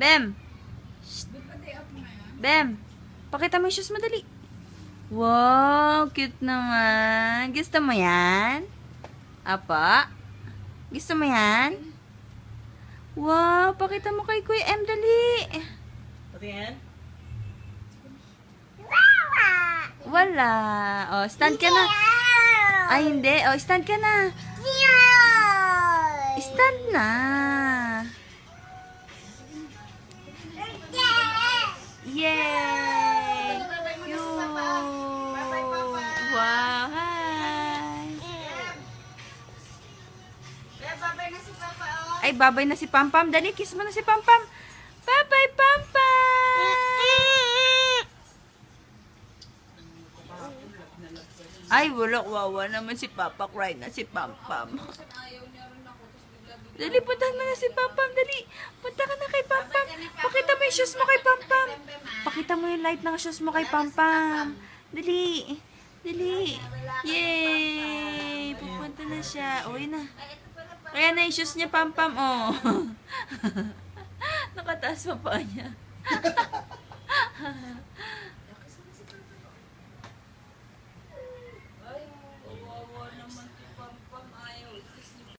Bem! Shh. Bem! Pakita mo yung shoes mo, dali. Wow, cute naman. Gusto mo yan? Apa? Gusto mo yan? Wow, pakita mo kay Kuya M, dali. Pati yan? Wala. Oh, stand ka na. Ay, hindi. Oh, stand ka na. Stand na. Yay! Cute. Wow, hi. Ay, babay na si Pampam. Dali, kiss mo na si Pampam. Bye-bye, Pampam! Ay, wala, wawa naman si Papa. Cry na si Pampam. Dali, puntahan mo na si Pampam. Dali, punta ka na kay Pampam. Pakita mo yung shoes mo kay Pampam. Pakita mo yung light ng shoes mo kay Pampam. Dali. Dali. Yay! Pupunta na siya. Uwi na. Kaya na yung shoes niya, Pampam. Oh. Nakataas pa pa niya.